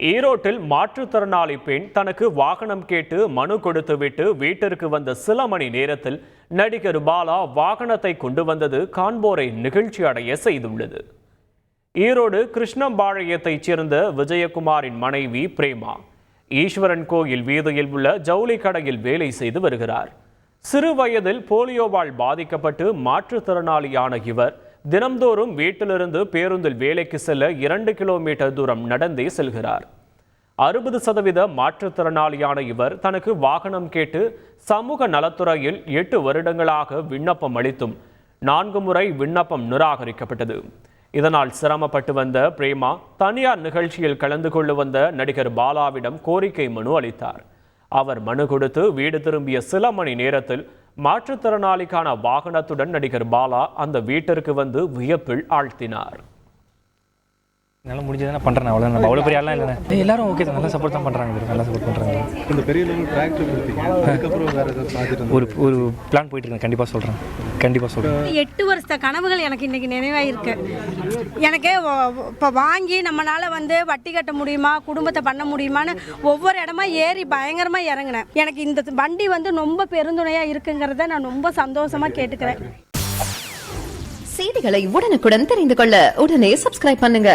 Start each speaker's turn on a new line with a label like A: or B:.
A: ஈரோட்டில் மாற்றுத்திறனாளி பெண் தனக்கு வாகனம் கேட்டு மனு கொடுத்துவிட்டு வீட்டிற்கு வந்த சில மணி நேரத்தில் நடிகர் பாலா வாகனத்தை கொண்டு வந்தது காண்போரை நிகழ்ச்சி அடைய செய்துள்ளது. ஈரோடு கிருஷ்ணம்பாளையத்தைச் சேர்ந்த விஜயகுமாரின் மனைவி பிரேமா ஈஸ்வரன் கோயில் வீதியில் உள்ள ஜவுளி கடையில் வேலை செய்து வருகிறார். சிறு வயதில் போலியோவால் பாதிக்கப்பட்டு மாற்றுத்திறனாளியான இவர் தினம்தோறும் வீட்டிலிருந்து பேருந்தில் வேலைக்கு செல்ல 2 கிலோமீட்டர் தூரம் நடந்தே செல்கிறார். 60% மாற்றுத்திறனாளியான இவர் தனக்கு வாகனம் கேட்டு சமூக நலத்துறையில் 8 வருடங்களாக விண்ணப்பம் அளித்தும் 4 முறை விண்ணப்பம் நிராகரிக்கப்பட்டது. இதனால் சிரமப்பட்டு வந்த பிரேமா தனியார் நிகழ்ச்சியில் கலந்து கொள்ள வந்த நடிகர் பாலாவிடம் கோரிக்கை மனு அளித்தார். அவர் மனு கொடுத்து வீடு திரும்பிய சில மணி நேரத்தில் மாற்றுத்திறனாளிக்கான வாகனத்துடன் நடிகர் பாலா அந்த வீட்டிற்கு வந்து வியப்பில் ஆழ்த்தினார்.
B: நல்லா முடிஞ்சதுன்னா பண்ணுறேன், அவ்வளோ பெரிய ஆள்லாம் இல்லை, எல்லாரும் ஓகே தான், நல்லா சப்போர்ட் தான் பண்ணுறாங்க, நல்லா சப்போர்ட் பண்ணுறாங்க.
C: இந்த பெரிய லெவல் டிராக்டர் கொடுத்தீங்க, அதுக்கப்புறம் வேறு ஏதாவது பார்த்துட்டு
B: ஒரு பிளான் போயிட்டு இருக்கேன், கண்டிப்பாக சொல்கிறேன்.
D: 8 வருஷ கனவுகள் எனக்கு இன்றைக்கி நினைவாயிருக்கு. எனக்கு இப்போ வாங்கி நம்மளால் வட்டி கட்ட முடியுமா, குடும்பத்தை பண்ண முடியுமான்னு ஒவ்வொரு இடமா ஏறி பயங்கரமாக இறங்கினேன். எனக்கு இந்த வண்டி ரொம்ப பெருந்துணையாக இருக்குங்கிறத நான் ரொம்ப சந்தோஷமாக கேட்டுக்கிறேன்.
E: செய்திகளை உடனுக்குடன் தெரிந்து கொள்ள உடனே சப்ஸ்கிரைப் பண்ணுங்க.